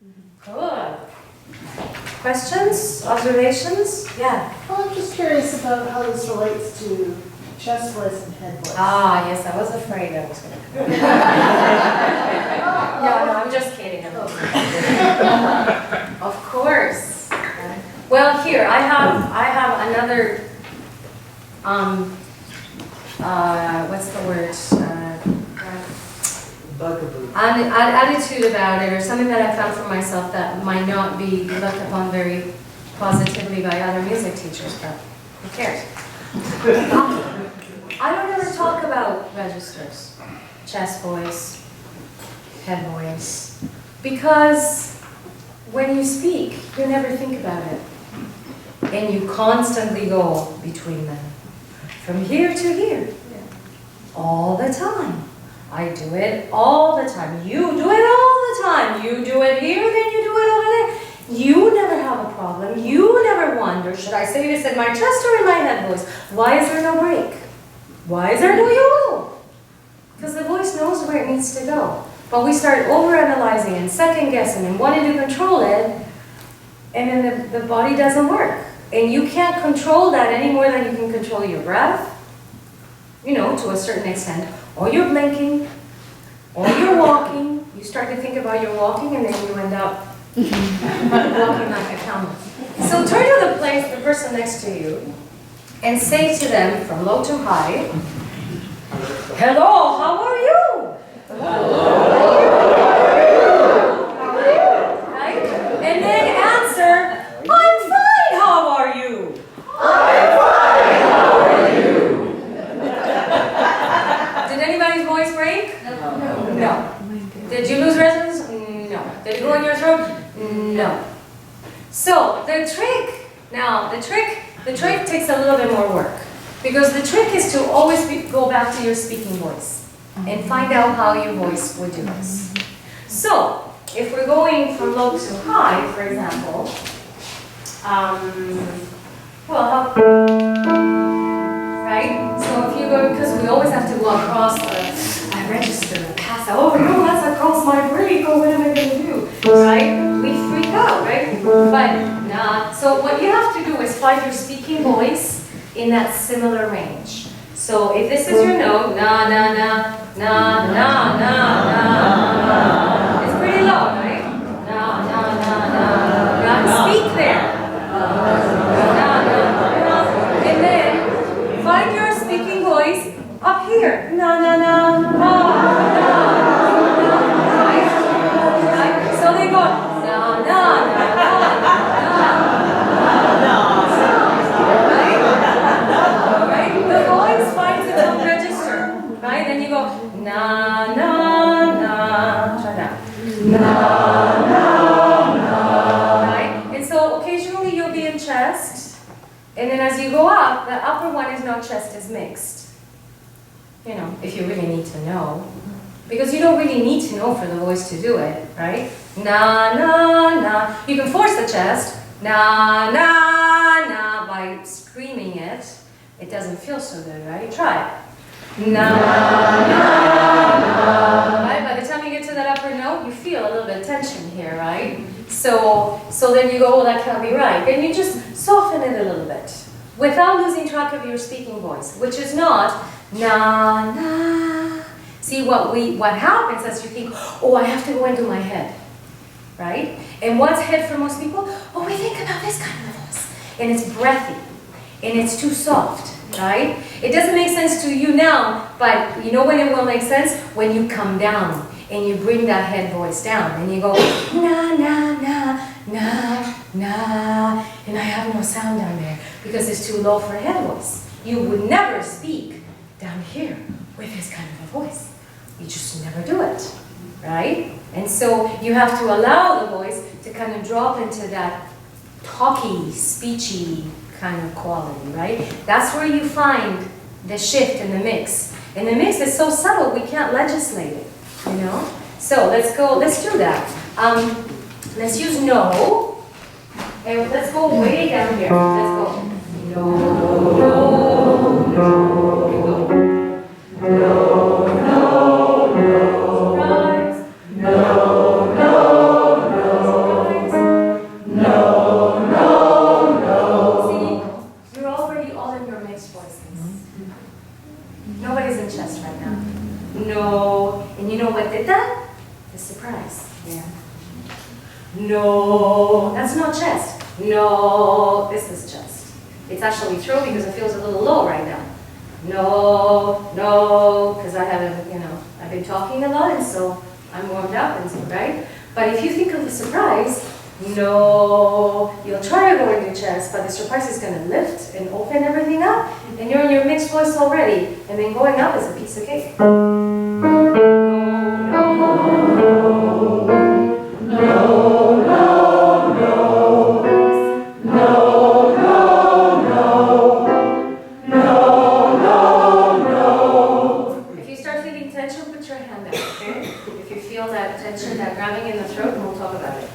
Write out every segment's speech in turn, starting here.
Good. Questions? Observations? Yeah. Well, I'm just curious about how this relates to chest voice and head voice. Ah, yes, I was afraid I was going to. No, I'm just kidding. Of course. Well, here I have another. What's the word? Bugaboo. Attitude about it, or something that I found for myself that might not be looked upon very positively by other music teachers, but who cares? I don't ever talk about registers, chest voice, head voice, because when you speak, you never think about it. And you constantly go between them, from here to here, all the time. I do it all the time. You do it all the time. You do it here, then you do it over there. You never have a problem. You never wonder, should I say this in my chest or in my head voice? Why is there no break? Why is there no yo-yo? Because the voice knows where it needs to go. But we start overanalyzing and second guessing and wanting to control it, and then the body doesn't work. And you can't control that any more than you can control your breath, you know, to a certain extent. Or you're blinking, or you're walking. You start to think about your walking, and then you end up walking like a camel. So turn to the person next to you, and say to them from low to high, "Hello, how are you?" Right? And then answer, "I'm fine, how are you?" I'm fine, how are you? Did anybody's voice break? No. Did you lose resonance? No. Did it go in your throat? No. So the trick takes a little bit more work, because the trick is to always go back to your speaking voice and find out how your voice would do this. So if we're going from low to high, for example, right? So if you go, because we always have to go across a register, pass out, oh no, that's across my break, oh what am I going to do? Right? We freak out, right? But nah. So what you have to do is find your speaking voice in that similar range. So if this is your note, na na na na na na na, it's pretty low, right? Na na na na na. Speak there. And then find your speaking voice up here. Na na na na na. Right? So they go na na na na. Right? The voice finds its own register. Right? Then you go na na na. Try that. Na na na. Right? And so occasionally you'll be in chest. And then as you go up, the upper one is not chest, is mixed. You know, if you really need to know. Because you don't really need to know for the voice to do it, right? Na, na, na. You can force the chest. Na, na, na. By screaming it. It doesn't feel so good, right? Try it. Na, na, na. Right? By the time you get to that upper note, you feel a little bit of tension here, right? So then you go, well, that can't be right. Then you just soften it a little bit without losing track of your speaking voice, which is not na, na. See, what happens is you think, oh, I have to go into my head, right? And what's head for most people? Oh, we think about this kind of voice. And it's breathy, and it's too soft, right? It doesn't make sense to you now, but you know when it will make sense? When you come down. And you bring that head voice down, and you go, na, na, na, na, na, and I have no sound down there, because it's too low for head voice. You would never speak down here with this kind of a voice. You just never do it, right? And so you have to allow the voice to kind of drop into that talky, speechy kind of quality, right? That's where you find the shift in the mix. And the mix is so subtle, we can't legislate it. You know? So let's do that. Let's use no. And let's go way down here. Let's go. No, no, no. No, no, no. Rise. No, no, no. Nobody's in chest right now. No. And you know what did that? The surprise. Yeah. No. That's not chest. No. This is chest. It's actually throat because it feels a little low right now. No. No. Because I haven't, I've been talking a lot and so I'm warmed up and so, right? But if you think of the surprise, no, you'll try to go into chest, but the surprise is going to lift and open everything up, and you're in your mixed voice already, and then going up is a piece of cake. If you start feeling tension, put your hand out, okay? If you feel that tension, that grabbing in the throat, we'll talk about it.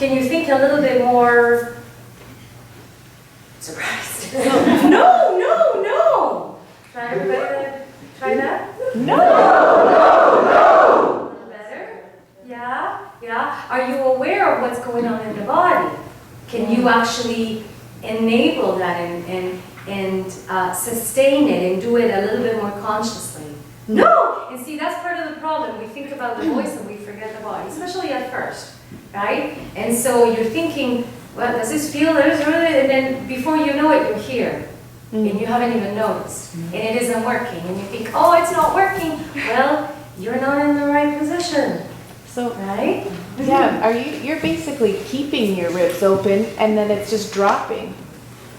Can you think a little bit more surprised? No. Try everybody. Try that. No. Better. Yeah. Are you aware of what's going on in the body? Can you actually enable that and sustain it and do it a little bit more consciously? No. And see, that's part of the problem. We think about the voice and we forget the body, especially at first. Right? And so you're thinking, well, does this feel, and then before you know it, you're here. And you haven't even noticed. And it isn't working. And you think, oh, it's not working. Well, you're not in the right position. So, right? Yeah, you're basically keeping your ribs open and then it's just dropping.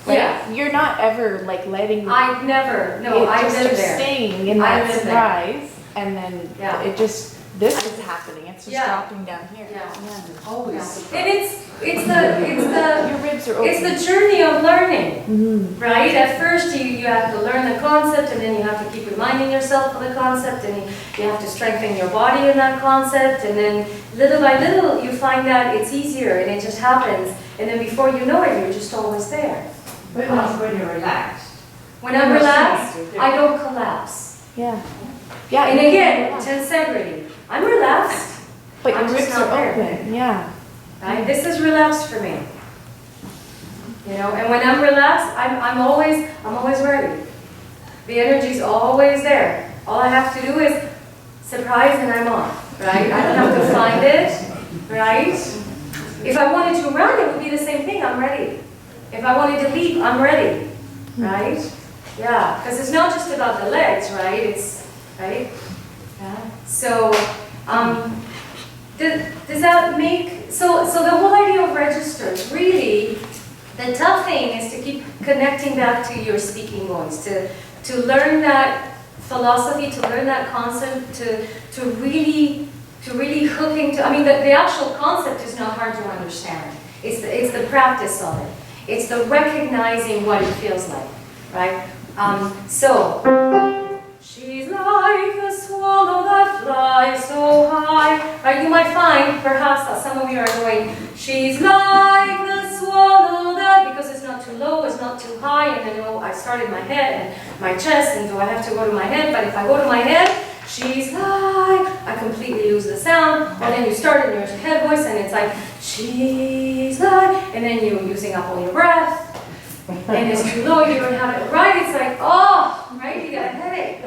Like, yeah. You're not ever like letting I've never just staying in that surprise and then it just, this is happening. It's just dropping down here. Yeah. Always. And it's the your ribs are open. It's the journey of learning, right? At first you have to learn the concept and then you have to keep reminding yourself of the concept and you have to strengthen your body in that concept and then little by little you find that it's easier and it just happens and then before you know it you're just always there. But that's when you're relaxed. When I'm relaxed, I don't collapse. Yeah. And again, tensegrity. I'm relaxed. But your I'm ribs just not are there. open. Yeah. Right? This is relaxed for me. And when I'm relaxed, I'm always ready. The energy's always there. All I have to do is surprise and I'm off. Right? I don't have to find it. Right? If I wanted to run, it would be the same thing. I'm ready. If I wanted to leap, I'm ready. Right? Yeah. Because it's not just about the legs, right? It's right? Yeah. So does that make so the whole idea of registers, really the tough thing is to keep connecting back to your speaking voice, to learn that philosophy, to learn that concept, to really hook into, I mean the actual concept is not hard to understand. It's the practice of it. It's the recognizing what it feels like, right? She's like the swallow that flies so high. Right? You might find, perhaps, that some of you are going, she's like the swallow that, because it's not too low, it's not too high, and then I started my head and my chest, and do I have to go to my head? But if I go to my head, she's like, I completely lose the sound, and then you start in your head voice, and it's like, she's like, and then you're using up all your breath. And it's too low, you don't have it right, it's like, oh, right, you got a headache.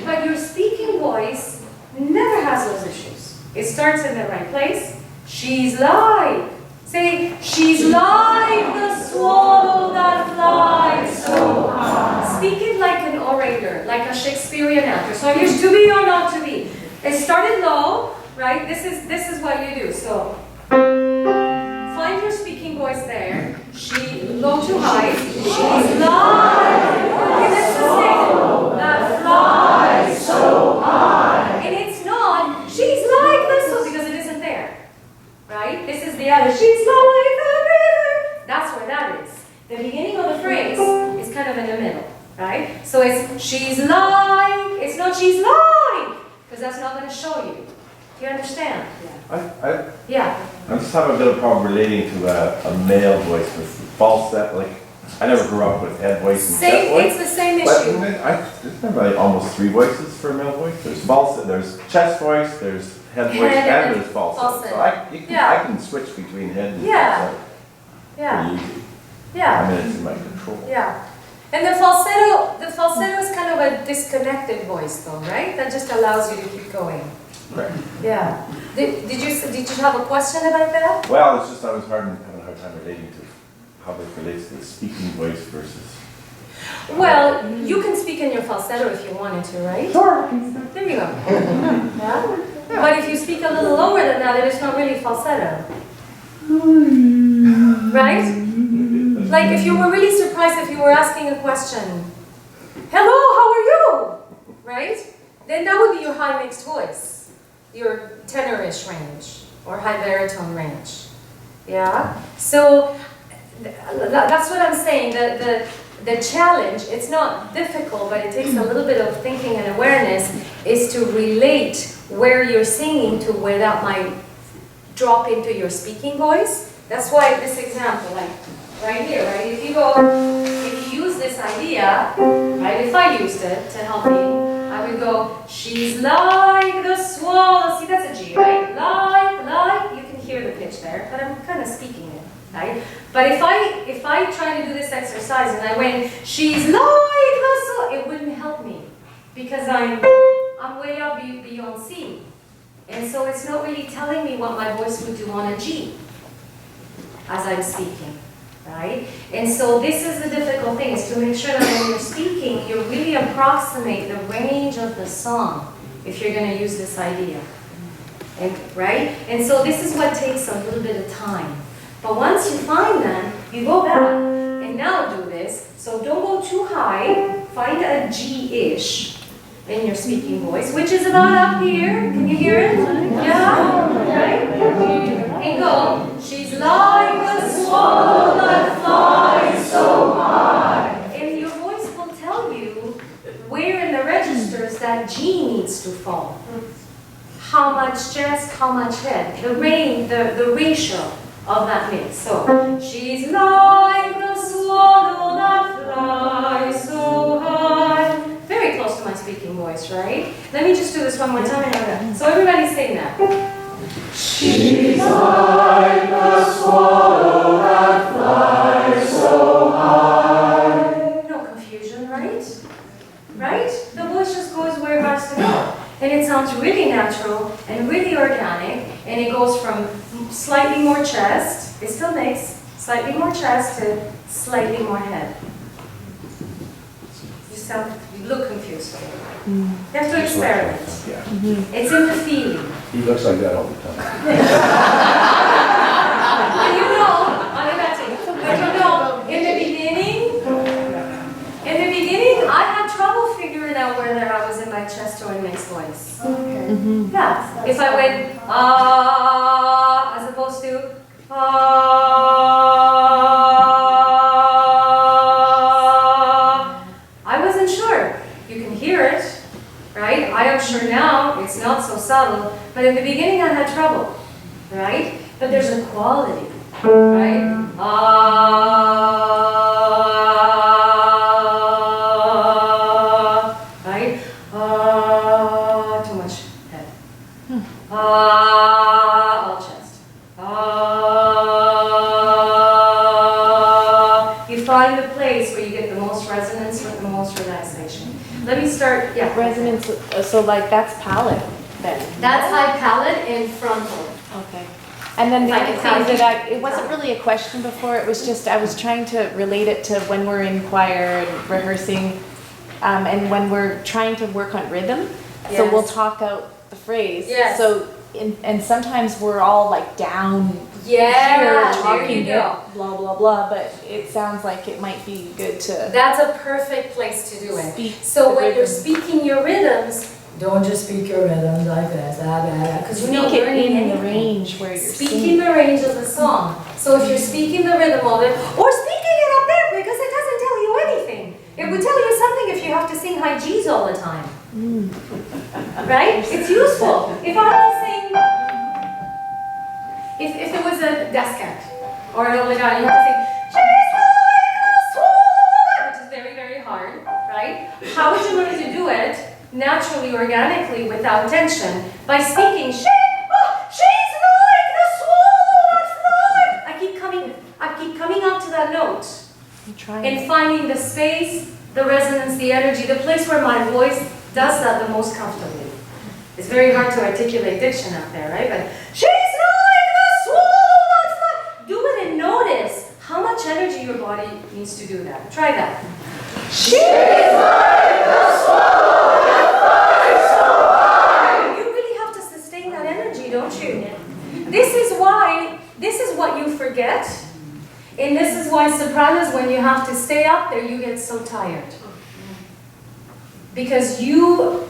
But your speaking voice never has those issues. It starts in the right place. She's like, say, she's like the swallow that flies so high. Speak it like an orator, like a Shakespearean actor. So here's to be or not to be. It started low, right? This is what you do. So find your speaking voice there. She low to high. She's like. Okay, that's the same. That flies so high. And it's not. She's like this, so because it isn't there, right? right? This is the other. She's like the river. That's where that is. The beginning of the phrase is kind of in the middle, right? So it's she's like, it's not she's like, because that's not going to show you. Do you understand? Yeah. I just have a bit of problem relating to a male voice with falsetto. Like, I never grew up with head voice and chest voice. It's the same But issue. isn't there like almost 3 voices for a male voice? There's falsetto, there's chest voice, there's head voice, and there's falsetto. So I can switch between head and falsetto pretty easy. Yeah. I mean, it's in my control. Yeah. And the falsetto is kind of a disconnected voice though, right? That just allows you to keep going. Correct. Yeah. Did you have a question about that? Well, it's just I was having a hard time relating to how this relates to the speaking voice versus... Well, you can speak in your falsetto if you wanted to, right? Sure. There you go. Yeah? But if you speak a little lower than that, then it's not really falsetto. Right? Like if you were really surprised if you were asking a question, hello, how are you? Right? Then that would be your high mixed voice, your tenorish range or high baritone range. Yeah? So that's what I'm saying. The challenge, it's not difficult, but it takes a little bit of thinking and awareness, is to relate where you're singing to where that might drop into your speaking voice. That's why this example, like right here, right? If you use this idea, right? If I used it to help me, I would go, she's like the swallow. See, that's a G, right? Like, you can hear the pitch there, but I'm kind of speaking it, right? But if I try to do this exercise and I went, she's like the swallow, it wouldn't help me because I'm way up beyond C. And so it's not really telling me what my voice would do on a G as I'm speaking, right? And so this is the difficult thing, is to make sure that when you're speaking, you really approximate the range of the song if you're going to use this idea, right? And so this is what takes a little bit of time. But once you find them, you go back and now do this. So don't go too high, find a G-ish in your speaking voice, which is about up here. Can you hear it? Yeah? Right? And go, she's like a swallow that flies so high. And your voice will tell you where in the registers that G needs to fall. How much chest, how much head. The ratio of that mix. So, she's like the swallow that flies so high. Very close to my speaking voice, right? Let me just do this one more time. So everybody sing that. She's like the swallow that flies so high. No confusion, right? Right? The voice just goes where it has to go. And it sounds really natural and really organic, and it goes from slightly more chest, it still makes slightly more chest to slightly more head. You look confused. You have to experiment. Yeah. It's in the feeling. He looks like that all the time. And you know, in the beginning, I had trouble figuring out whether I was in my chest or in mixed voice. Okay. Yeah. If I went as opposed to I wasn't sure. You can hear it, right? I am sure now it's not so subtle, but in the beginning I had trouble, right? But there's a quality, right? Right? Too much head. All chest. You find the place where you get the most resonance with the most relaxation. Let me start, yeah. Resonance, so like that's palate then. That's high palate and frontal. Okay. And then the Like other it's thing how that it wasn't really a question before, it was just I was trying to relate it to when we're in choir and rehearsing and when we're trying to work on rhythm. So we'll talk out the phrase. Yes. So and sometimes we're all like down Yeah, here there talking you go. it, blah blah blah, but it sounds like it might be good to That's a perfect place to do it. speak So the when you're rhythm. speaking your rhythms, Don't just speak your rhythm like this, because you're not Speak it learning in the anything. range where you're Speaking singing. the range of the song. So if you're speaking the rhythm of it, or speaking it up there because it doesn't tell you anything. It would tell you something if you have to sing high G's all the time. Right? It's useful. If I had to sing, if it was a descant or an obbligato, you have to sing, "She's like the swan," which is very, very hard, right? How would you learn to do it naturally, organically, without tension? By speaking, she's like the swan fly. I keep coming up to that note I'm trying. and finding the space, the resonance, the energy, the place where my voice does that the most comfortably. It's very hard to articulate diction up there, right? But she's like the swan fly. Do it and notice how much energy your body needs to do that. Try that. She's like the swan that flies so high. You really have to sustain that energy, don't you? This is what you forget. And this is why sopranos, when you have to stay up there, you get so tired. Because you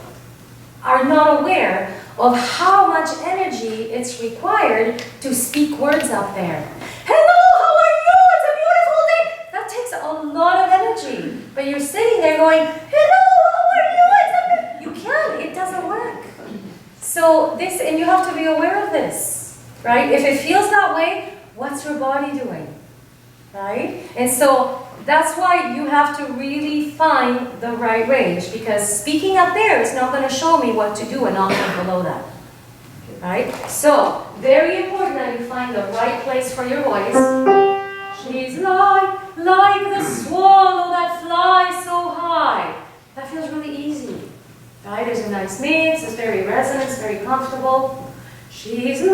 are not aware of how much energy it's required to speak words up there. Hello, how are you? It's a beautiful day. That takes a lot of energy. But you're sitting there going, hello, how are you? You can't, it doesn't work. So this, and you have to be aware of this, right? If it feels that way, what's your body doing? Right? And so that's why you have to really find the right range, because speaking up there is not going to show me what to do and octave below that. Right? So, very important that you find the right place for your voice. She's like the swallow that flies so high. That feels really easy. Right? There's a nice mix, it's very resonant, it's very comfortable. She's like